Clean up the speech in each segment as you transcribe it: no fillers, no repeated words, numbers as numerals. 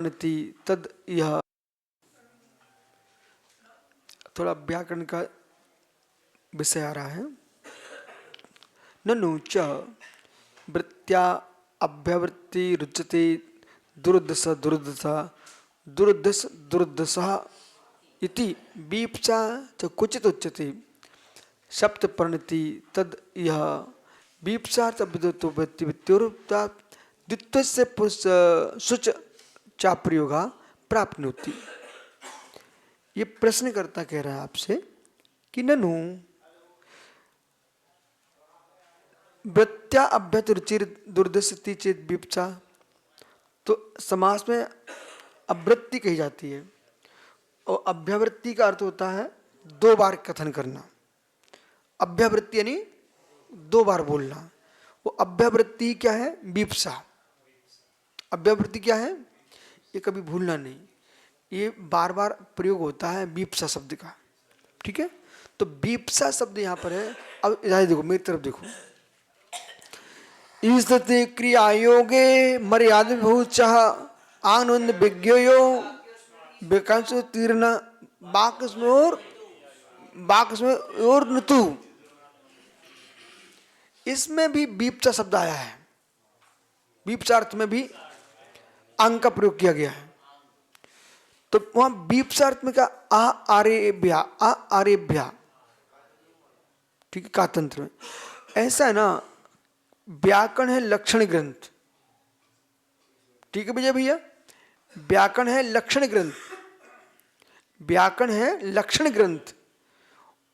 नीति तद यह थोड़ा व्याकरण का विषय आ रहा है। ननु च वृत्त्या अभ्यवृत्ति रुच्यते दुर्दश दुर्दश दुर्दश दुर्दशः इति वीप्सा च क्वचित् उच्यते सप्त परिणति तद यह वीप्सार्थ विद्युतो वृत्ति वित्योरुक्ता द्वित्वस्य सुच चाप्रयोगा प्राप्नोति। ये प्रश्नकर्ता कह रहा है आपसे कि ननु वृत्त्या अभ्यत रुचिर दुर्दशति चेत विप्सा, तो समास में अवृत्ति कही जाती है और अभ्यावृत्ति का अर्थ होता है दो बार कथन करना। अभ्यावृत्ति यानी दो बार बोलना। वो अभ्यावृत्ति क्या है? विप्सा। अभ्यावृत्ति क्या है? ये कभी भूलना नहीं, ये बार बार प्रयोग होता है विप्सा शब्द का। ठीक है, तो विप्सा शब्द यहाँ पर है। अब इधर देखो, मेरी तरफ देखो। ईस्ते क्रियायोगे मर्याद भूचः आनंद विज्ञयो विकांशो तीर्ण बाकस्मोर नतु। इसमें भी विप्सा शब्द आया है। विप्सा अर्थ में भी अंग का प्रयोग किया गया है। तो वहां विप्सा अर्थ में क्या? आरेभ्या। ठीक है, का तंत्र में ऐसा है ना। व्याकरण है लक्षण ग्रंथ। ठीक है भैया, व्याकरण है लक्षण ग्रंथ। व्याकरण है लक्षण ग्रंथ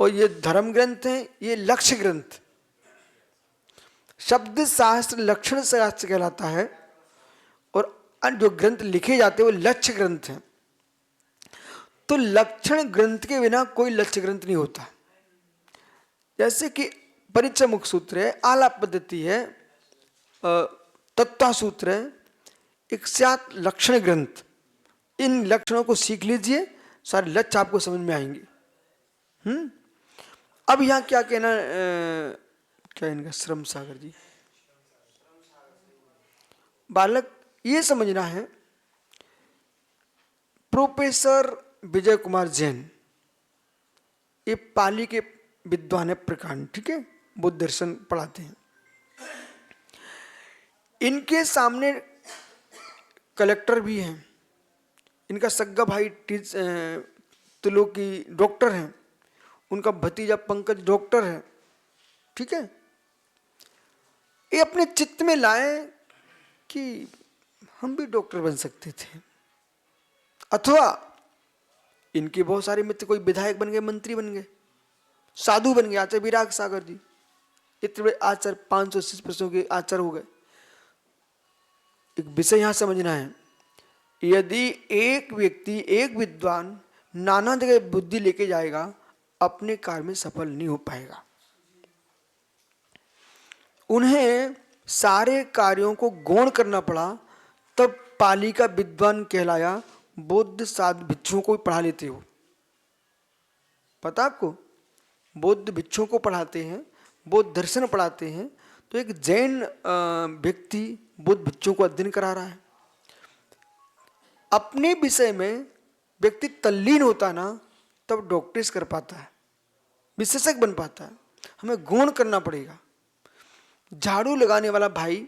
और ये धर्म ग्रंथ है, ये लक्ष्य ग्रंथ। शब्द शास्त्र लक्षण शास्त्र कहलाता है और अन्य जो ग्रंथ लिखे जाते हैं वो लक्ष्य ग्रंथ हैं। तो लक्षण ग्रंथ के बिना कोई लक्ष्य ग्रंथ नहीं होता। जैसे कि परिचय मुख सूत्र है, आलाप पद्धति है, तत्व सूत्र है, एक साथ लक्षण ग्रंथ। इन लक्षणों को सीख लीजिए, सारे लक्ष्य आपको समझ में आएंगे। अब यहाँ क्या कहना, क्या इनका श्रम सागर जी, बालक ये समझना है। प्रोफेसर विजय कुमार जैन, ये पाली के विद्वान है, प्रकांड। ठीक है, बुद्ध दर्शन पढ़ाते हैं। इनके सामने कलेक्टर भी हैं। इनका सग्गा भाई त्रिलोकी डॉक्टर हैं। उनका भतीजा पंकज डॉक्टर है। ठीक है, ये अपने चित्त में लाए कि हम भी डॉक्टर बन सकते थे, अथवा इनके बहुत सारे मित्र कोई विधायक बन गए, मंत्री बन गए, साधु बन गए। आचार्य विराग सागर जी इतने बड़े आचार्य, 580 वर्षों के आचार्य हो गए। एक विषय यहां समझना है, यदि एक व्यक्ति, एक विद्वान नाना जगह बुद्धि लेके जाएगा, अपने कार्य में सफल नहीं हो पाएगा। उन्हें सारे कार्यों को गौण करना पड़ा, तब पाली का विद्वान कहलाया। बौद्ध साधु भिक्षुओं को भी पढ़ा लेते हो, पता आपको? बौद्ध भिक्षुओं को पढ़ाते हैं, बौद्ध दर्शन पढ़ाते हैं। तो एक जैन व्यक्ति बौद्ध भिक्षुओं को अध्ययन करा रहा है। अपने विषय में व्यक्ति तल्लीन होता ना, तब डॉक्टरेट कर पाता है, विशेषज्ञ बन पाता है। हमें गौण करना पड़ेगा। झाड़ू लगाने वाला भाई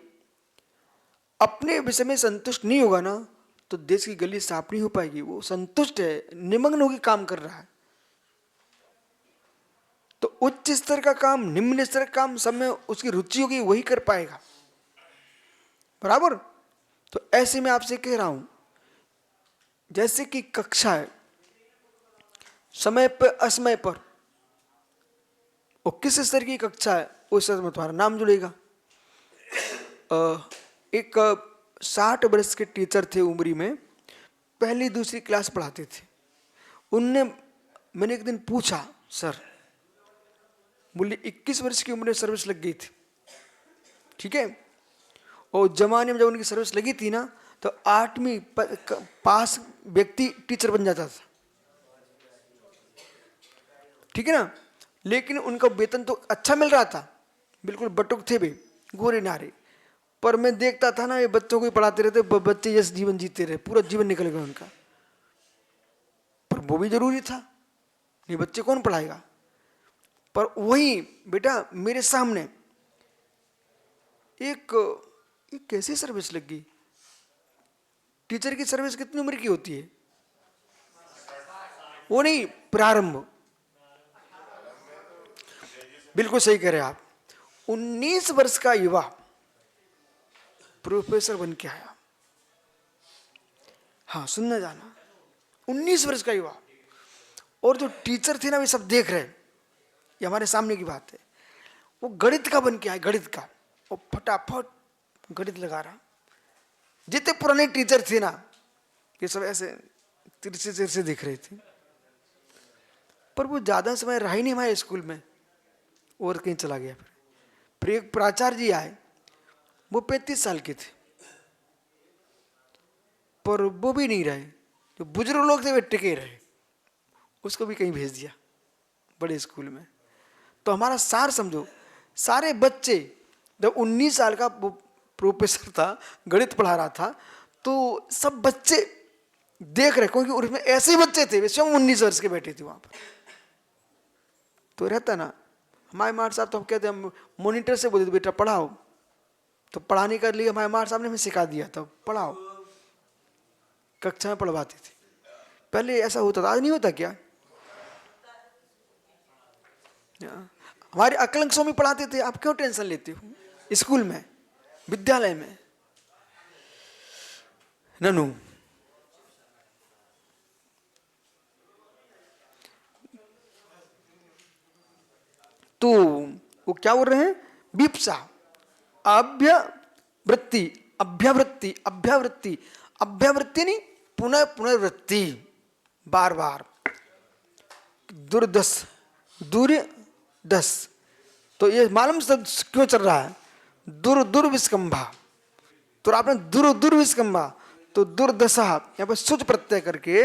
अपने विषय में संतुष्ट नहीं होगा ना, तो देश की गली साफ नहीं हो पाएगी। वो संतुष्ट है, निमग्न होकर काम कर रहा है। तो उच्च स्तर का काम, निम्न स्तर का काम, सब में उसकी रुचि होगी, वही कर पाएगा। बराबर? तो ऐसे में आपसे कह रहा हूं, जैसे कि कक्षा है, समय पर असमय पर, और किस स्तर की कक्षा है उस स्तर में तुम्हारा नाम जुड़ेगा। एक 60 वर्ष के टीचर थे, उम्री में पहली दूसरी क्लास पढ़ाते थे। मैंने एक दिन पूछा, सर, बोले 21 वर्ष की उम्र में सर्विस लग गई थी। ठीक है, और जमाने में जब उनकी सर्विस लगी थी ना, तो 8वीं पास व्यक्ति टीचर बन जाता था। ठीक है ना, लेकिन उनका वेतन तो अच्छा मिल रहा था, बिल्कुल बटुक थे भी, गोरे नारे। पर मैं देखता था ना, ये बच्चों को ही पढ़ाते रहते, बच्चे जैसे जीवन जीते रहे, पूरा जीवन निकल गया उनका। पर वो भी जरूरी था, ये बच्चे कौन पढ़ाएगा। पर वही बेटा मेरे सामने एक कैसी सर्विस लग गई। टीचर की सर्विस कितनी उम्र की होती है? वो नहीं, प्रारंभ। बिल्कुल सही कह रहे आप। 19 वर्ष का युवा प्रोफेसर बन के आया। हाँ, सुनना जाना, 19 वर्ष का युवा। और जो टीचर थे ना, वे सब देख रहे हैं, ये हमारे सामने की बात है। वो गणित का बन के आया, गणित का, वो फटाफट गणित लगा रहा। जितने पुराने टीचर थे ना, ये सब ऐसे तिरछे तिरछे दिख रहे थे। पर वो ज्यादा समय रहा ही नहीं हमारे स्कूल में, और कहीं चला गया। फिर एक प्राचार्य जी आए, वो 35 साल के थे, पर वो भी नहीं रहे। जो बुजुर्ग लोग थे वे टिके रहे, उसको भी कहीं भेज दिया बड़े स्कूल में। तो हमारा सार समझो, सारे बच्चे, जब 19 साल का वो प्रोफेसर था, गणित पढ़ा रहा था, तो सब बच्चे देख रहे, क्योंकि उसमें ऐसे ही बच्चे थे, वे स्वयं 19 वर्ष के बैठे थे वहां पर। तो रहता ना, हमारे मार साहब तो हम कहते हैं, मॉनिटर से बोलते बेटा पढ़ाओ, तो पढ़ाने के लिए हमारे मार साहब ने हमें सिखा दिया था, पढ़ाओ, कक्षा में पढ़वाते थे। पहले ऐसा होता था, आज नहीं होता क्या? हमारे अकलंक स्वामी पढ़ाते थे, आप क्यों टेंशन लेते हो? स्कूल में, विद्यालय में। ननु तो वो क्या बोल रहे हैं? विप्सा, अभ्यवृत्ति, अभ्यावृत्ति, अभ्यावृत्ति, अभ्यावृत्ति नहीं, पुनः पुनर्वृत्ति, बार बार। दुर्दस, दुर्दस, तो ये मालूम शब्द क्यों चल रहा है? दुर्विस्कंभा। तो आपने दुर्विस्कंभा, तो दुर्दशा, यहां पर सुच प्रत्यय करके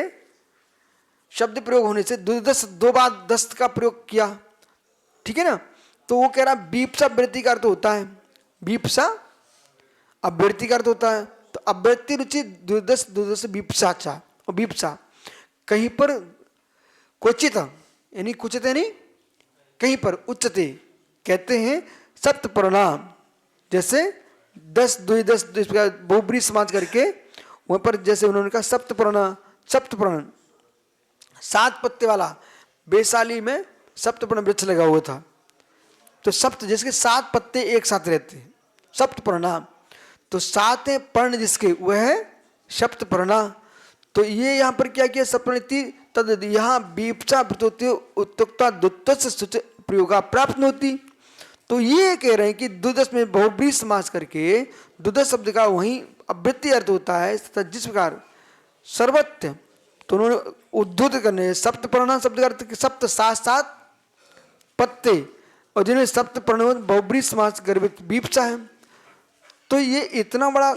शब्द प्रयोग होने से दुर्दश, दो बार दस्त का प्रयोग किया, ठीक है ना। तो वो कह रहा बीप्सा वृत्ति का अर्थ होता है, बीप्सा अवृत्ति का अर्थ होता है। तो अवृत्ति रुचि दुर्दश, दुर्दश बीप्सा चा, और बीप्सा कहीं पर क्वचित, यानी कुचित यानी कहीं पर, उच्चते कहते हैं सप्त परिणाम। जैसे 10 2 10 बहुब्री समाज करके वहां पर जैसे उन्होंने कहा सप्त परिणाम, सप्त परिणाम, 7 पत्ते वाला वैशाली में सप्तपर्ण वृक्ष लगा हुआ था। तो सप्त जिसके 7 पत्ते एक साथ रहते हैं, सप्त परिणाम। तो 7 पर्ण जिसके, वह है सप्त परिणाम। तो ये यहाँ पर क्या किया? सप्रणति तद, यहाँ बीप्सा प्रतोति उत्तुकता दुत्तस प्रयोगा प्राप्त होती। तो ये कह रहे हैं कि दुदस में बहुब्री समास करके दुदस शब्द का वहीं अवृत्ति अर्थ होता है, जिस प्रकार सर्वत्र, तो उन्होंने उद्धृत करने सप्त परिणाम शब्द का अर्थ सप्त 7 पत्ते, और जिन्हें सप्त परिणाम बहुब्री समास गर्भित बीप्सा है। तो ये इतना बड़ा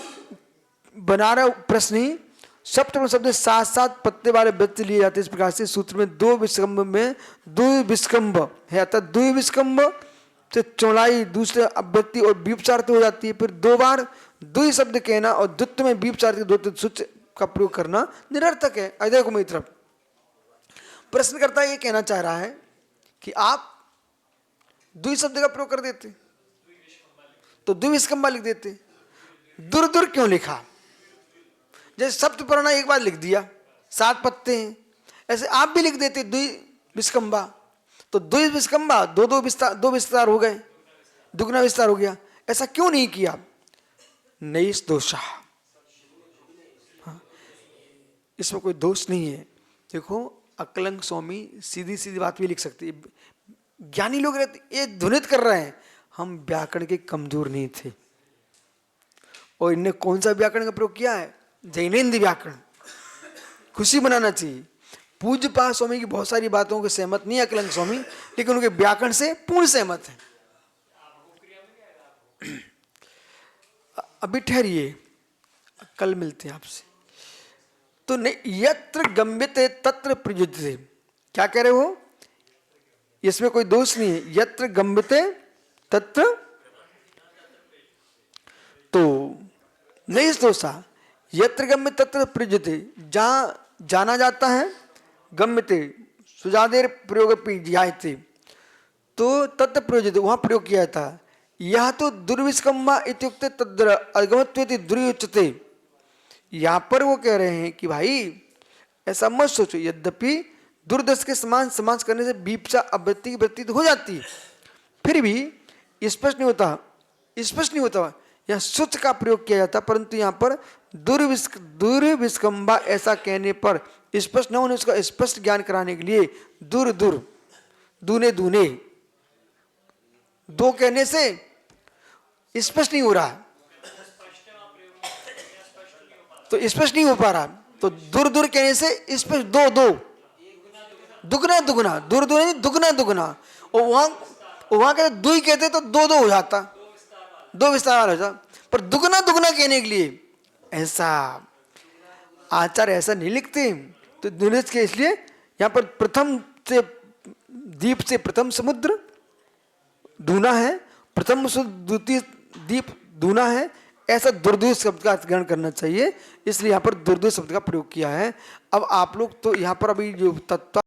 बना रहा प्रश्न ही, सप्तम शब्द 7 पत्ते वाले व्यक्ति लिए जाते हैं। इस प्रकार से सूत्र में दो विस्कंभ में द्विविस्कंभ है, अर्थात द्विविस्कंभ से चौड़ाई दूसरे अव्यक्ति और बीपचार्थ हो जाती है। फिर 2 बार द्वि शब्द कहना और द्वित्व में बीपचार्थ के 2 सूत्र का प्रयोग करना निरर्थक है। अजय को मेरी तरफ प्रश्नकर्ता ये कहना चाह रहा है कि आप द्वि शब्द का प्रयोग कर देते तो द्विविस्कंभा लिख देते, दूर दूर क्यों लिखा? जैसे सप्तपर्ण एक बार लिख दिया, 7 पत्ते हैं, ऐसे आप भी लिख देते द्विविस्कंभा, तो द्विविस्कंभा दो विस्तार हो गए, दुगना विस्तार हो गया। ऐसा क्यों नहीं किया? नैष दोषा, इसमें कोई दोष नहीं है। देखो अकलंक स्वामी सीधी सीधी बात भी लिख सकते, ज्ञानी लोग रहते ये ध्वनित कर रहे हैं, हम व्याकरण के कमजोर नहीं थे। और इनने कौन सा व्याकरण का प्रयोग किया है? जैनेन्द्र व्याकरण। खुशी मनाना चाहिए। पूज्य पा स्वामी की बहुत सारी बातों के सहमत नहीं है अकलंक स्वामी, लेकिन उनके व्याकरण से पूर्ण सहमत है। अभी ठहरिए, कल मिलते हैं आपसे। तो यत्र गम्यते तत्र प्रयुज्यते, क्या कह रहे हो? इसमें कोई दोष नहीं है। यत्र गम्यते तत्र, तो नहीं दोषा यत्र गम्य तत्र प्रयुज्यते, जहाँ जाना जाता है गम्यते सुजादेर प्रयोग जायते, तो तत्र प्रयोज्यते वहाँ प्रयोग किया था। यह तो दुर्विस्कम्भा इत्युक्ते तद्र अगमत्वेति दुर्युच्यते। यहाँ पर वो कह रहे हैं कि भाई ऐसा मत सोचो, यद्यपि दुर्दश के समान समास करने से बीपसा अवृत्ति की वृत्ति तो हो जाती है, फिर भी स्पष्ट नहीं होता, स्पष्ट नहीं होता। यहाँ सुच का प्रयोग किया जाता, परंतु यहाँ पर दुर्विस्कम्भा ऐसा कहने पर स्पष्ट न होने, उसका स्पष्ट ज्ञान कराने के लिए दूर दूर दूने दूने दो कहने से स्पष्ट नहीं हो रहा, तो स्पष्ट नहीं हो पा रहा, तो दूर दूर कहने से स्पष्ट दो दो दुगना दुगना, दूर दूर नहीं दुगना दुगना, और वहां कहते दुई कहते तो दो दो हो जाता, दो विस्तार वाला हो जाता, पर दुगना दुगना कहने के लिए ऐसा आचार्य ऐसा नहीं लिखते। तो दुनिया के इसलिए यहाँ पर प्रथम से दीप से प्रथम समुद्र दूना है, प्रथम द्वितीय दीप दूना है, ऐसा दुर्दुष शब्द का ग्रहण करना चाहिए, इसलिए यहाँ पर दुर्दुष शब्द का प्रयोग किया है। अब आप लोग तो यहाँ पर अभी जो तत्व